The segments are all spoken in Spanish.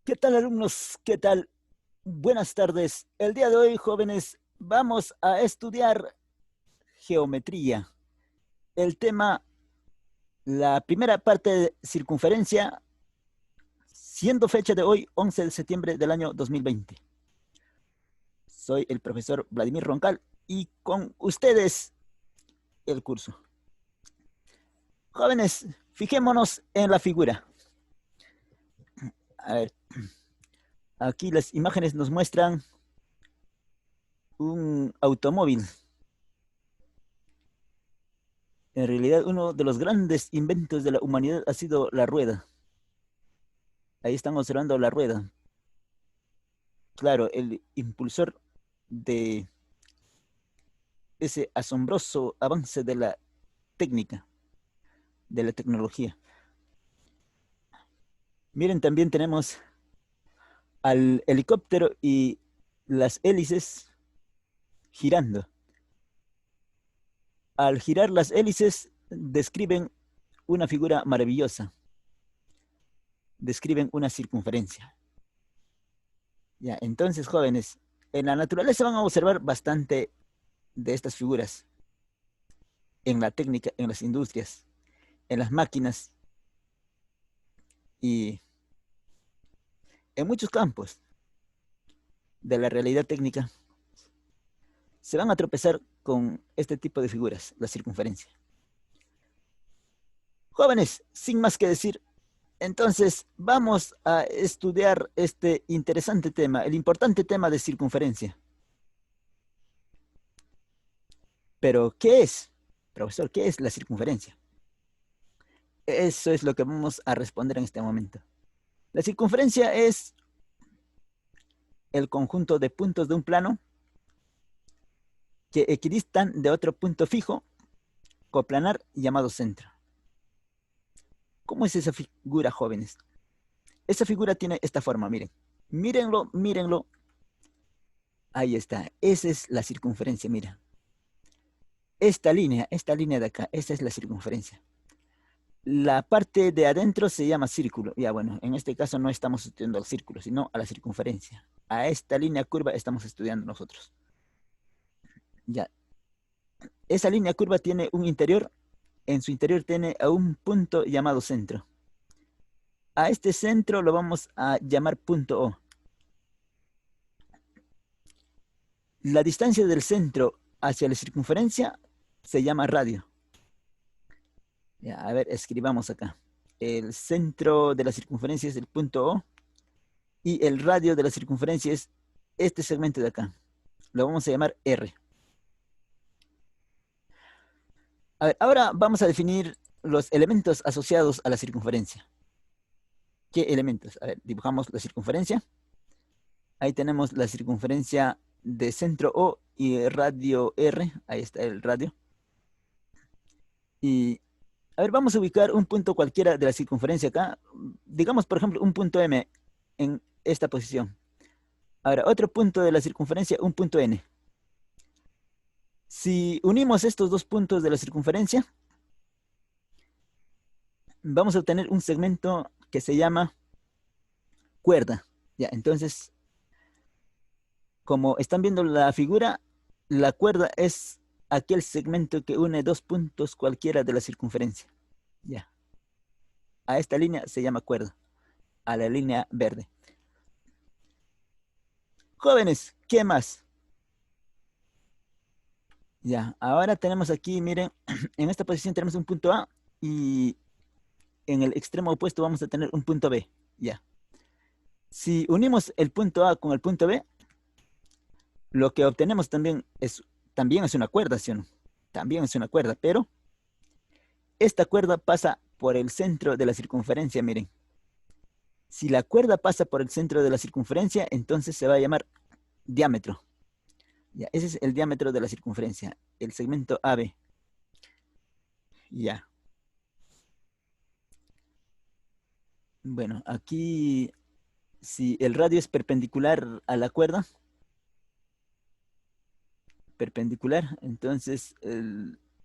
¿Qué tal, alumnos? ¿Qué tal? Buenas tardes. El día de hoy, jóvenes, vamos a estudiar geometría. El tema, la primera parte de circunferencia, siendo fecha de hoy, 11 de septiembre del año 2020. Soy el profesor Vladimir Roncal y con ustedes el curso. Jóvenes, fijémonos en la figura. A ver, aquí las imágenes nos muestran un automóvil. En realidad, uno de los grandes inventos de la humanidad ha sido la rueda. Ahí están observando la rueda. Claro, el impulsor de ese asombroso avance de la técnica, de la tecnología. Miren, también tenemos al helicóptero y las hélices girando. Al girar las hélices describen una figura maravillosa, describen una circunferencia. Ya, entonces, jóvenes, en la naturaleza van a observar bastante de estas figuras, en la técnica, en las industrias, en las máquinas y en muchos campos de la realidad técnica se van a tropezar con este tipo de figuras, la circunferencia. Jóvenes, sin más que decir, entonces vamos a estudiar este interesante tema, el importante tema de circunferencia. Pero, ¿qué es, profesor? ¿Qué es la circunferencia? Eso es lo que vamos a responder en este momento. La circunferencia es el conjunto de puntos de un plano que equidistan de otro punto fijo, coplanar, llamado centro. ¿Cómo es esa figura, jóvenes? Esa figura tiene esta forma, miren. Mírenlo, mírenlo. Ahí está. Esa es la circunferencia, mira. Esta línea de acá, esa es la circunferencia. La parte de adentro se llama círculo. Ya, bueno, en este caso no estamos estudiando el círculo, sino a la circunferencia. A esta línea curva estamos estudiando nosotros. Ya. Esa línea curva tiene un interior. En su interior tiene a un punto llamado centro. A este centro lo vamos a llamar punto O. La distancia del centro hacia la circunferencia se llama radio. Ya, a ver, escribamos acá. El centro de la circunferencia es el punto O y el radio de la circunferencia es este segmento de acá. Lo vamos a llamar R. A ver, ahora vamos a definir los elementos asociados a la circunferencia. ¿Qué elementos? A ver, dibujamos la circunferencia. Ahí tenemos la circunferencia de centro O y radio R. Ahí está el radio. Y, a ver, vamos a ubicar un punto cualquiera de la circunferencia acá. Digamos, por ejemplo, un punto M en esta posición. Ahora, otro punto de la circunferencia, un punto N. Si unimos estos dos puntos de la circunferencia, vamos a obtener un segmento que se llama cuerda. Ya, entonces, como están viendo la figura, la cuerda es aquel segmento que une dos puntos cualquiera de la circunferencia. Ya. A esta línea se llama cuerda, a la línea verde. Jóvenes, ¿qué más? Ya, ahora tenemos aquí, miren, en esta posición tenemos un punto A y en el extremo opuesto vamos a tener un punto B. Ya. Si unimos el punto A con el punto B, lo que obtenemos también es una cuerda, ¿sí o no? También es una cuerda, pero esta cuerda pasa por el centro de la circunferencia, miren. Si la cuerda pasa por el centro de la circunferencia, entonces se va a llamar diámetro. Ya, ese es el diámetro de la circunferencia, el segmento AB. Ya. Bueno, aquí, si el radio es perpendicular a la cuerda, perpendicular, entonces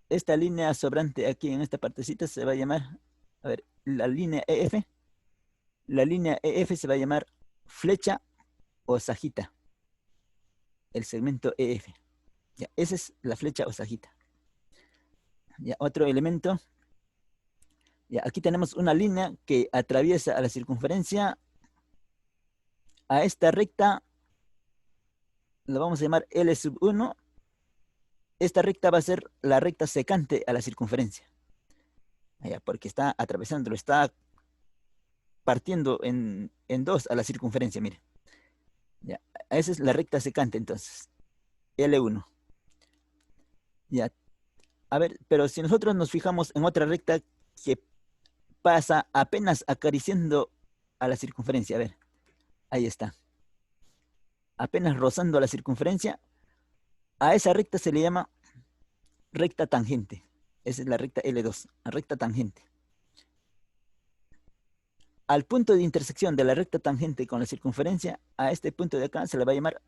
esta línea sobrante aquí en esta partecita se va a llamar, a ver, la línea EF se va a llamar flecha o sajita. El segmento EF. Ya, esa es la flecha o sajita. Ya, otro elemento. Ya, aquí tenemos una línea que atraviesa a la circunferencia. A esta recta la vamos a llamar L sub 1. Esta recta va a ser la recta secante a la circunferencia. Ya, porque está atravesándolo, está partiendo en dos a la circunferencia, mire. Ya, esa es la recta secante entonces. L1. Ya, a ver, pero si nosotros nos fijamos en otra recta que pasa apenas acariciando a la circunferencia, a ver, ahí está. Apenas rozando a la circunferencia, a esa recta se le llama recta tangente. Esa es la recta L2, la recta tangente. Al punto de intersección de la recta tangente con la circunferencia, a este punto de acá se le va a llamar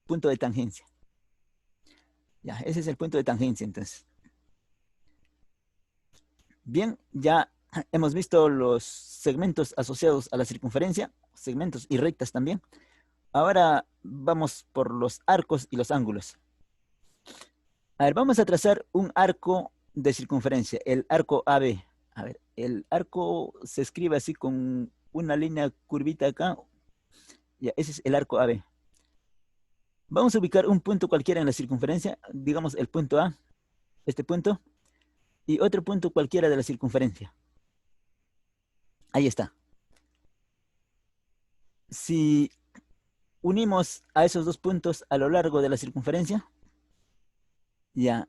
punto de tangencia. Ya, ese es el punto de tangencia entonces. Bien, ya hemos visto los segmentos asociados a la circunferencia, segmentos y rectas también. Ahora vamos por los arcos y los ángulos. A ver, vamos a trazar un arco de circunferencia, el arco AB. A ver, el arco se escribe así con una línea curvita acá. Ya, ese es el arco AB. Vamos a ubicar un punto cualquiera en la circunferencia, digamos el punto A, este punto, y otro punto cualquiera de la circunferencia. Ahí está. Si unimos a esos dos puntos a lo largo de la circunferencia, ya,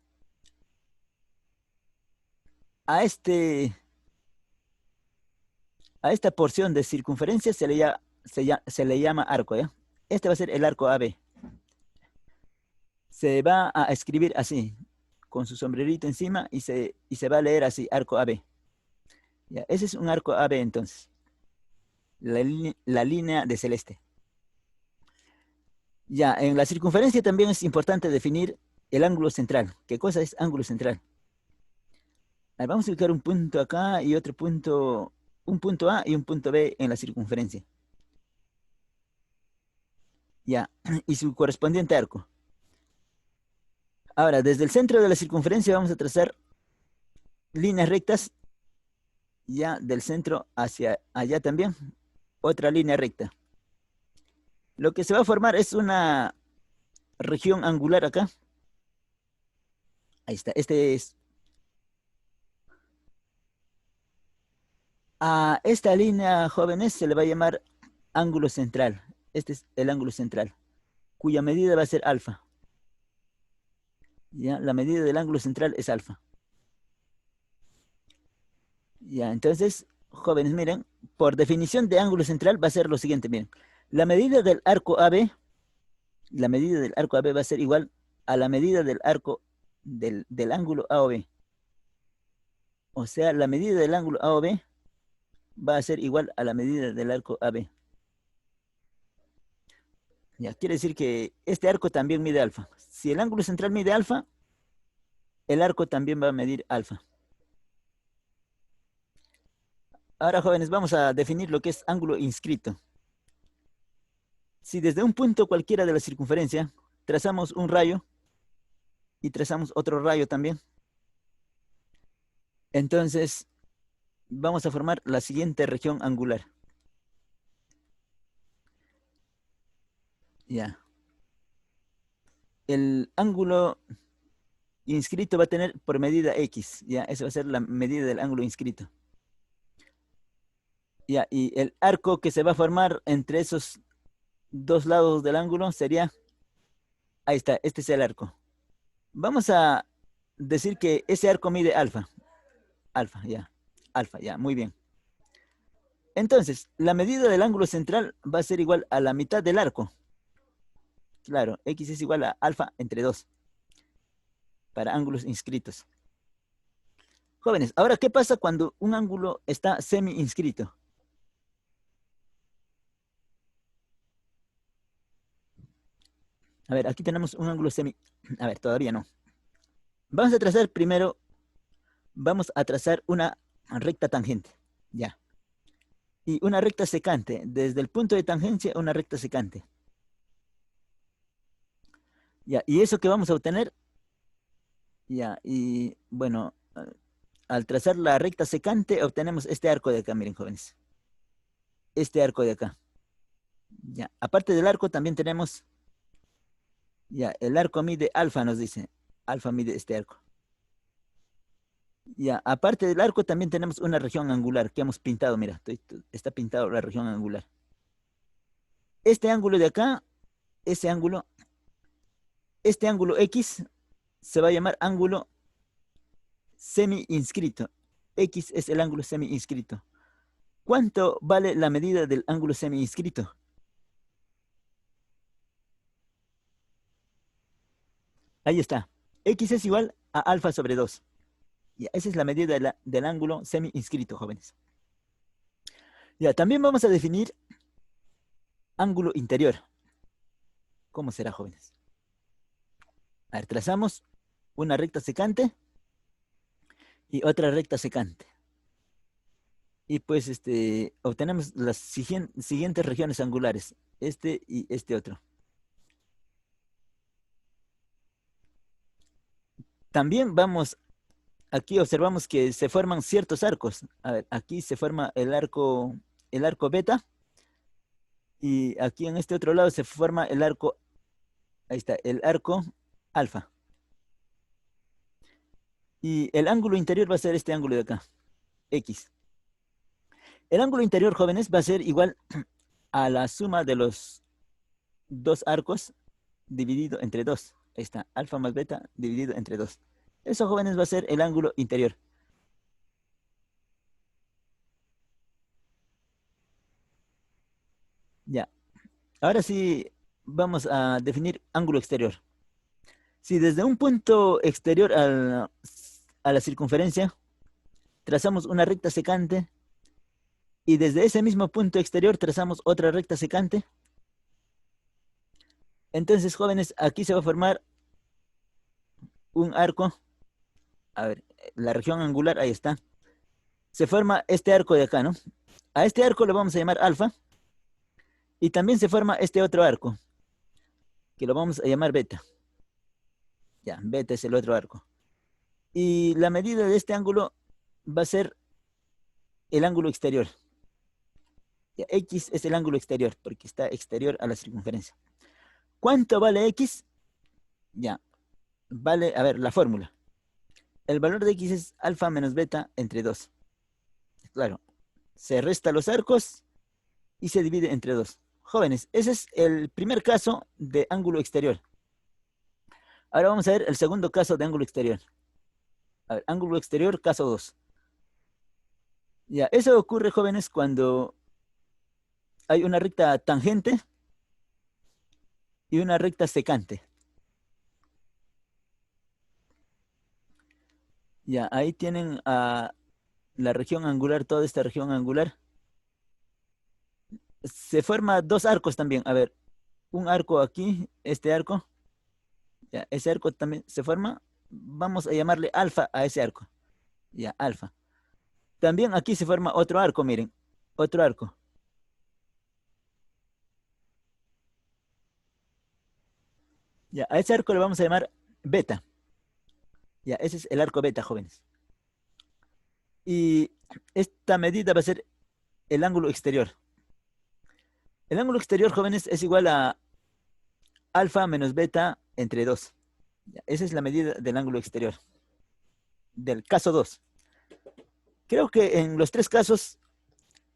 a esta porción de circunferencia se le llama arco, ¿ya? Este va a ser el arco AB. Se va a escribir así, con su sombrerito encima, y se va a leer así, arco AB. Ya, ese es un arco AB entonces. La línea de celeste. Ya, en la circunferencia también es importante definir el ángulo central. ¿Qué cosa es ángulo central? A ver, vamos a ubicar un punto acá y otro punto, un punto A y un punto B en la circunferencia. Ya, y su correspondiente arco. Ahora, desde el centro de la circunferencia vamos a trazar líneas rectas, ya del centro hacia allá también, otra línea recta. Lo que se va a formar es una región angular acá. Ahí está, este es. A esta línea, jóvenes, se le va a llamar ángulo central. Este es el ángulo central, cuya medida va a ser alfa. Ya, la medida del ángulo central es alfa. Ya, entonces, jóvenes, miren, por definición de ángulo central va a ser lo siguiente, miren. La medida del arco AB, la medida del arco AB va a ser igual a la medida del arco del ángulo AOB. O sea, la medida del ángulo AOB va a ser igual a la medida del arco AB. Ya, quiere decir que este arco también mide alfa. Si el ángulo central mide alfa, el arco también va a medir alfa. Ahora, jóvenes, vamos a definir lo que es ángulo inscrito. Si desde un punto cualquiera de la circunferencia trazamos un rayo y trazamos otro rayo también, entonces vamos a formar la siguiente región angular. Ya. El ángulo inscrito va a tener por medida X. Ya, esa va a ser la medida del ángulo inscrito. Ya, y el arco que se va a formar entre esos dos lados del ángulo sería, ahí está, este es el arco. Vamos a decir que ese arco mide alfa. Alfa, ya, muy bien. Entonces, la medida del ángulo central va a ser igual a la mitad del arco. Claro, X es igual a alfa entre 2 para ángulos inscritos. Jóvenes, ahora, ¿qué pasa cuando un ángulo está semi-inscrito? A ver, aquí tenemos un ángulo semi... A ver, todavía no. Vamos a trazar primero, vamos a trazar una recta tangente. Ya. y una recta secante. Desde el punto de tangencia, una recta secante. Ya, y eso que vamos a obtener, ya, y bueno, al trazar la recta secante, obtenemos este arco de acá, miren, jóvenes. Este arco de acá. Ya, aparte del arco, también tenemos, ya, el arco mide alfa, nos dice. Alfa mide este arco. Ya, aparte del arco, también tenemos una región angular que hemos pintado, mira, está pintado la región angular. Este ángulo de acá, ese ángulo, este ángulo X se va a llamar ángulo semi-inscrito. X es el ángulo semi-inscrito. ¿Cuánto vale la medida del ángulo semi-inscrito? Ahí está. X es igual a alfa sobre 2. Ya, esa es la medida del ángulo semi-inscrito, jóvenes. Ya, también vamos a definir ángulo interior. ¿Cómo será, jóvenes? A ver, trazamos una recta secante y otra recta secante. Y pues obtenemos las siguientes regiones angulares, este y este otro. También aquí observamos que se forman ciertos arcos. A ver, aquí se forma el arco beta, y aquí en este otro lado se forma el arco, ahí está, el arco alfa. Y el ángulo interior va a ser este ángulo de acá, X. El ángulo interior, jóvenes, va a ser igual a la suma de los dos arcos dividido entre 2. Ahí está, alfa más beta dividido entre 2. Eso, jóvenes, va a ser el ángulo interior. Ya. Ahora sí vamos a definir ángulo exterior. Si desde un punto exterior a la circunferencia trazamos una recta secante y desde ese mismo punto exterior trazamos otra recta secante, entonces, jóvenes, aquí se va a formar un arco. A ver, la región angular, ahí está. Se forma este arco de acá, ¿no? A este arco lo vamos a llamar alfa. Y también se forma este otro arco, que lo vamos a llamar beta. Ya, beta es el otro arco. Y la medida de este ángulo va a ser el ángulo exterior. Ya, X es el ángulo exterior, porque está exterior a la circunferencia. ¿Cuánto vale X? Ya, vale, a ver, la fórmula. El valor de X es alfa menos beta entre 2. Claro, se resta los arcos y se divide entre 2. Jóvenes, ese es el primer caso de ángulo exterior. Ahora vamos a ver el segundo caso de ángulo exterior. A ver, ángulo exterior, caso 2. Ya, eso ocurre, jóvenes, cuando hay una recta tangente y una recta secante. Ya, ahí tienen a la región angular, toda esta región angular. Se forma dos arcos también. A ver, un arco aquí, este arco. Ya, ese arco también se forma. Vamos a llamarle alfa a ese arco. Ya, alfa. También aquí se forma otro arco, miren. Otro arco. Ya, a ese arco le vamos a llamar beta. Ya, ese es el arco beta, jóvenes. Y esta medida va a ser el ángulo exterior. El ángulo exterior, jóvenes, es igual a alfa menos beta entre 2. Ya, esa es la medida del ángulo exterior. Del caso 2. Creo que en los tres casos,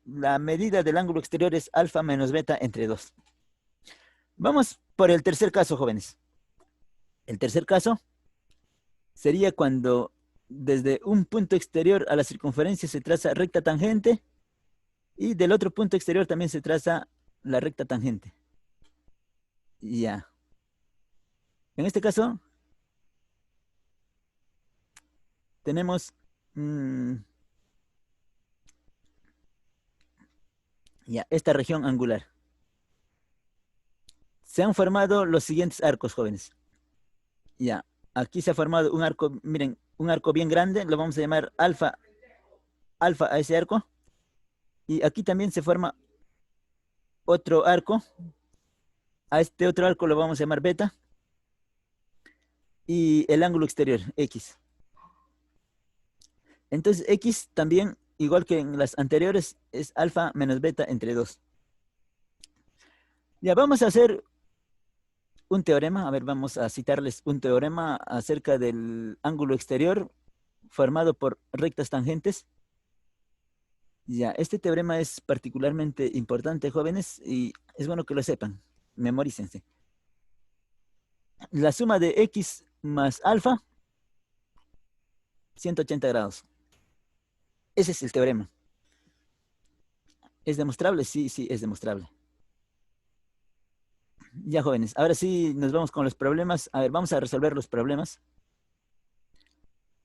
la medida del ángulo exterior es alfa menos beta entre 2. Vamos por el tercer caso, jóvenes. El tercer caso sería cuando desde un punto exterior a la circunferencia se traza recta tangente y del otro punto exterior también se traza la recta tangente. Ya. En este caso, tenemos ya, esta región angular. Se han formado los siguientes arcos, jóvenes. Ya, aquí se ha formado un arco, miren, un arco bien grande, lo vamos a llamar alfa, alfa a ese arco. Y aquí también se forma otro arco. A este otro arco lo vamos a llamar beta. Y el ángulo exterior, X. Entonces, X también, igual que en las anteriores, es alfa menos beta entre 2. Ya vamos a hacer un teorema. A ver, vamos a citarles un teorema acerca del ángulo exterior formado por rectas tangentes. Ya, este teorema es particularmente importante, jóvenes, y es bueno que lo sepan. Memorícense. La suma de X más alfa, 180 grados. Ese es el teorema. ¿Es demostrable? Sí, sí, es demostrable. Ya, jóvenes, ahora sí nos vamos con los problemas. A ver, vamos a resolver los problemas.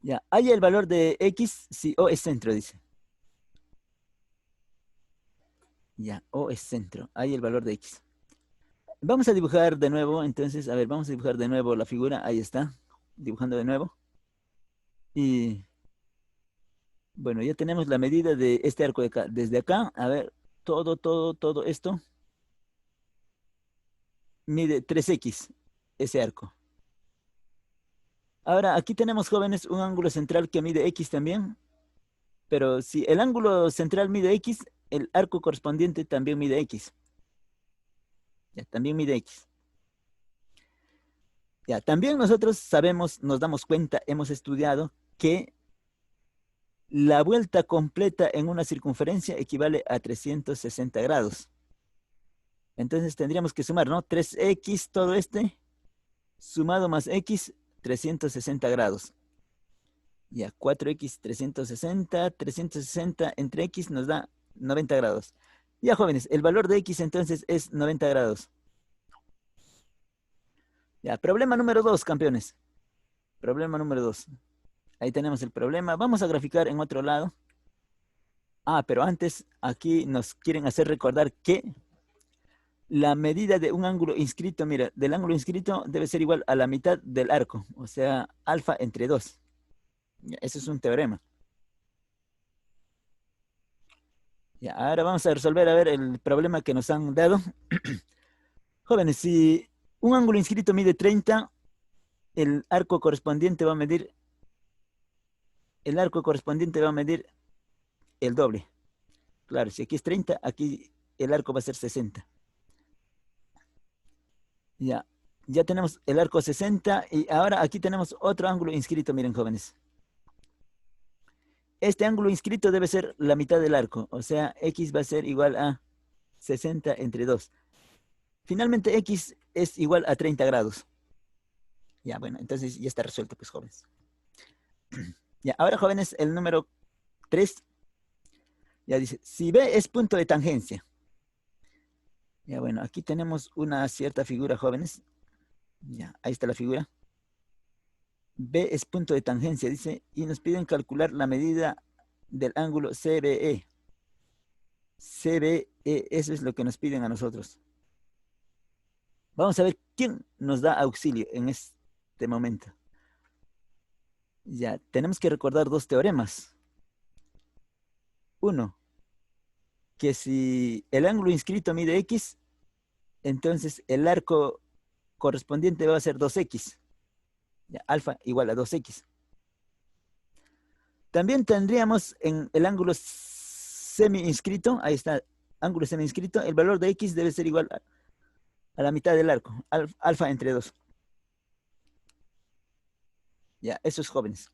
Ya, hay el valor de X si O es centro, dice. Ya, O es centro. Hay el valor de X. Vamos a dibujar de nuevo, entonces, a ver, vamos a dibujar de nuevo la figura. Ahí está, dibujando de nuevo. Y bueno, ya tenemos la medida de este arco de acá. Desde acá, a ver, todo esto mide 3X, ese arco. Ahora, aquí tenemos, jóvenes, un ángulo central que mide X también. Pero si el ángulo central mide X, el arco correspondiente también mide X. Ya, también mide X. Ya, también nosotros sabemos, nos damos cuenta, hemos estudiado que la vuelta completa en una circunferencia equivale a 360 grados. Entonces tendríamos que sumar, ¿no? 3X todo este, sumado más X, 360 grados. Ya, 4X, 360 entre X nos da 90 grados. Ya, jóvenes, el valor de X entonces es 90 grados. Ya, problema número 2, campeones. Problema número 2. Ahí tenemos el problema. Vamos a graficar en otro lado. Ah, pero antes aquí nos quieren hacer recordar que la medida de un ángulo inscrito, mira, del ángulo inscrito debe ser igual a la mitad del arco, o sea, alfa entre 2. Eso es un teorema. Ya, ahora vamos a resolver, a ver, el problema que nos han dado. Jóvenes, si un ángulo inscrito mide 30, el arco correspondiente va a medir, el doble. Claro, si aquí es 30, aquí el arco va a ser 60. Ya, ya tenemos el arco 60 y ahora aquí tenemos otro ángulo inscrito, miren, jóvenes. Este ángulo inscrito debe ser la mitad del arco, o sea, X va a ser igual a 60 entre 2. Finalmente, X es igual a 30 grados. Ya, bueno, entonces ya está resuelto, pues, jóvenes. Ya, ahora, jóvenes, el número 3. Ya dice, si B es punto de tangencia. Ya, bueno, aquí tenemos una cierta figura, jóvenes. Ya, ahí está la figura. B es punto de tangencia, dice, y nos piden calcular la medida del ángulo CBE. CBE, eso es lo que nos piden a nosotros. Vamos a ver quién nos da auxilio en este momento. Ya, tenemos que recordar dos teoremas. Uno, que si el ángulo inscrito mide X, entonces el arco correspondiente va a ser 2X. Ya, alfa igual a 2X. También tendríamos en el ángulo semi-inscrito, ahí está, ángulo semi-inscrito, el valor de X debe ser igual a la mitad del arco, alfa entre 2. Ya, esos jóvenes.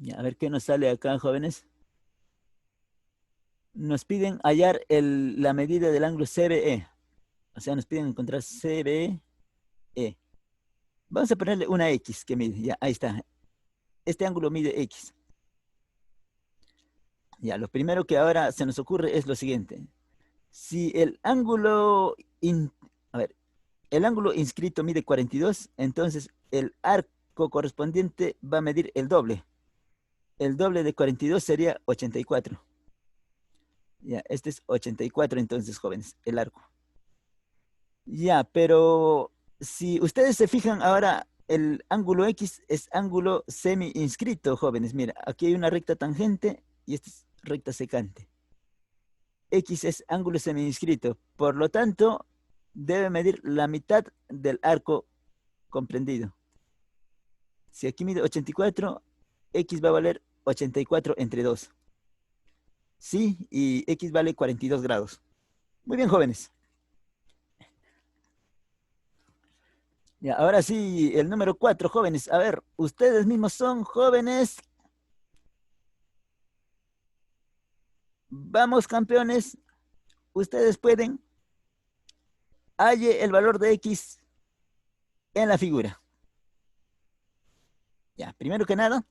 Ya, a ver qué nos sale acá, jóvenes. Nos piden hallar la medida del ángulo CBE. O sea, nos piden encontrar CBE. Vamos a ponerle una X que mide. Ya, ahí está. Este ángulo mide X. Ya, lo primero que ahora se nos ocurre es lo siguiente. Si el ángulo, a ver, el ángulo inscrito mide 42, entonces el arco correspondiente va a medir el doble. El doble de 42 sería 84. Ya, este es 84 entonces, jóvenes, el arco. Ya, pero si ustedes se fijan ahora, el ángulo X es ángulo semi-inscrito, jóvenes. Mira, aquí hay una recta tangente y esta es recta secante. X es ángulo semi-inscrito. Por lo tanto, debe medir la mitad del arco comprendido. Si aquí mide 84, X va a valer 84 entre 2. Sí, y X vale 42 grados. Muy bien, jóvenes. Ya, ahora sí, el número 4, jóvenes. A ver, ustedes mismos son jóvenes. Vamos, campeones. Ustedes pueden. Halle el valor de X en la figura. Ya, primero que nada,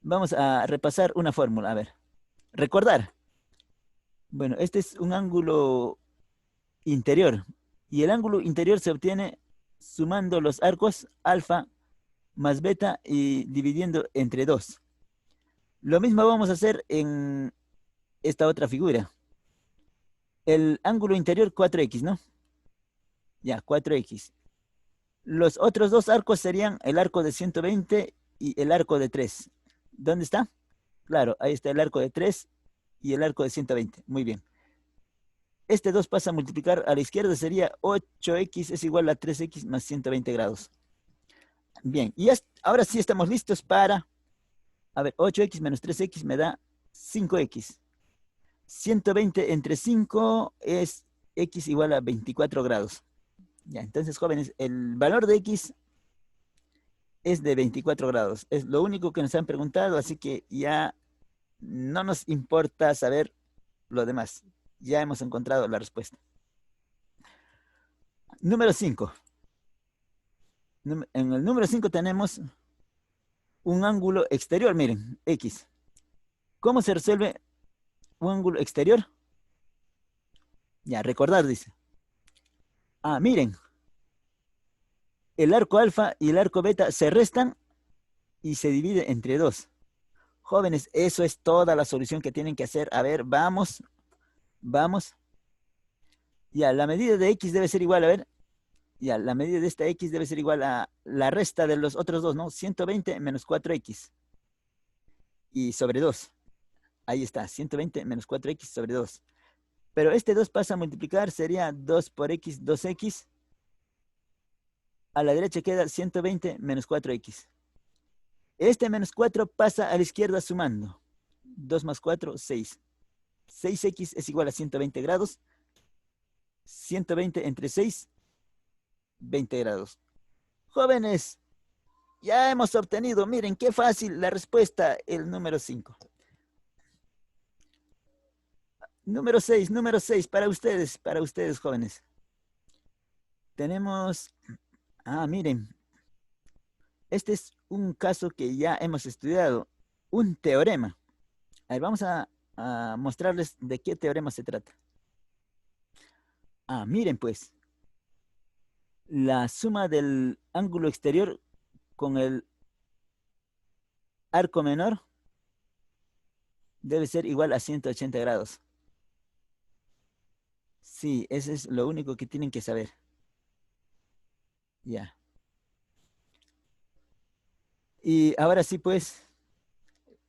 vamos a repasar una fórmula. A ver, recordar. Bueno, este es un ángulo interior. Y el ángulo interior se obtiene sumando los arcos alfa más beta y dividiendo entre 2. Lo mismo vamos a hacer en esta otra figura. El ángulo interior 4X, ¿no? Ya, 4X. Los otros dos arcos serían el arco de 120 y el arco de 3. ¿Dónde está? Claro, ahí está el arco de 3 y el arco de 120. Muy bien. Este 2 pasa a multiplicar a la izquierda, sería 8X es igual a 3X más 120 grados. Bien, y ahora sí estamos listos para... A ver, 8X menos 3X me da 5X. 120 entre 5 es X igual a 24 grados. Ya, entonces, jóvenes, el valor de X es de 24 grados. Es lo único que nos han preguntado, así que ya no nos importa saber lo demás. Ya hemos encontrado la respuesta. Número 5. En el número 5 tenemos un ángulo exterior, miren, X. ¿Cómo se resuelve un ángulo exterior? Ya, recordar, dice. Ah, miren. El arco alfa y el arco beta se restan y se divide entre 2. Jóvenes, eso es toda la solución que tienen que hacer. A ver, vamos. Ya, la medida de X debe ser igual, a ver. Ya, la medida de esta X debe ser igual a la resta de los otros dos, ¿no? 120 menos 4X. Y sobre 2. Ahí está, 120 menos 4X sobre 2. Pero este 2 pasa a multiplicar, sería 2 por X, 2X. A la derecha queda 120 menos 4X. Este menos 4 pasa a la izquierda sumando. 2 más 4, 6. 6X es igual a 120 grados. 120 entre 6, 20 grados. Jóvenes, ya hemos obtenido, miren qué fácil la respuesta, el número 5. Número 6, para ustedes jóvenes. Tenemos, miren, este es un caso que ya hemos estudiado, un teorema. A ver, vamos a mostrarles de qué teorema se trata. Miren pues, la suma del ángulo exterior con el arco menor debe ser igual a 180 grados. Sí, eso es lo único que tienen que saber. Ya. Y ahora sí, pues,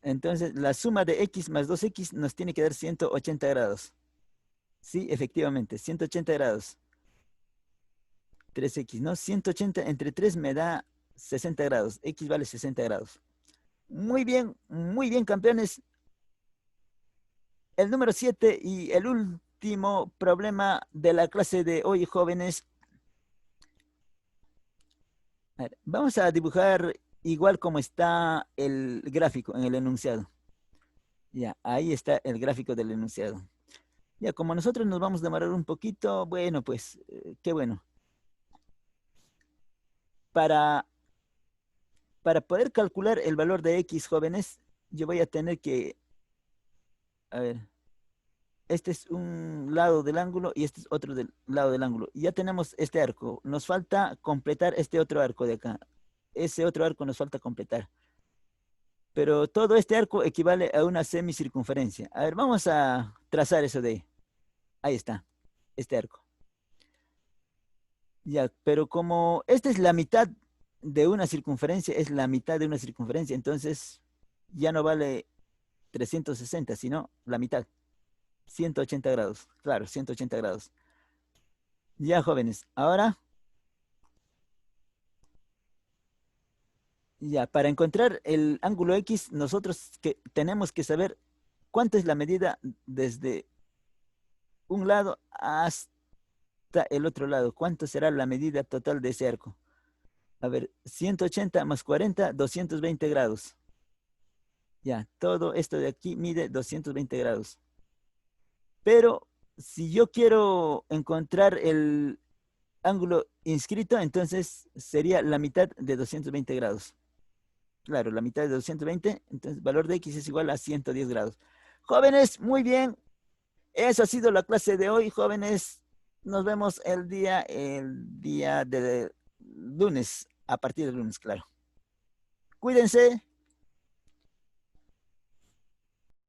entonces la suma de X más 2X nos tiene que dar 180 grados. Sí, efectivamente, 180 grados. 3X, ¿no? 180 entre 3 me da 60 grados. X vale 60 grados. Muy bien, campeones. El número 7 y el último problema de la clase de hoy, jóvenes. A ver, vamos a dibujar igual como está el gráfico en el enunciado. Ya, ahí está el gráfico del enunciado. Ya, como nosotros nos vamos a demorar un poquito, bueno, pues, qué bueno. Para poder calcular el valor de X, jóvenes, yo voy a tener que, a ver, este es un lado del ángulo y este es otro lado del ángulo. Y ya tenemos este arco. Nos falta completar este otro arco de acá. Ese otro arco nos falta completar. Pero todo este arco equivale a una semicircunferencia. A ver, vamos a trazar eso de ahí. Ahí está, este arco. Ya, pero como esta es la mitad de una circunferencia es la mitad de una circunferencia, entonces ya no vale 360, sino la mitad, 180 grados, claro, 180 grados. Ya, jóvenes, ahora, ya, para encontrar el ángulo X, nosotros tenemos que saber cuánto es la medida desde un lado hasta el otro lado, cuánto será la medida total de ese arco. A ver, 180 más 40, 220 grados. Ya, todo esto de aquí mide 220 grados. Pero si yo quiero encontrar el ángulo inscrito, entonces sería la mitad de 220 grados. Claro, la mitad de 220, entonces el valor de X es igual a 110 grados. Jóvenes, muy bien. Eso ha sido la clase de hoy, jóvenes. Nos vemos el día de lunes, a partir del lunes, claro. Cuídense.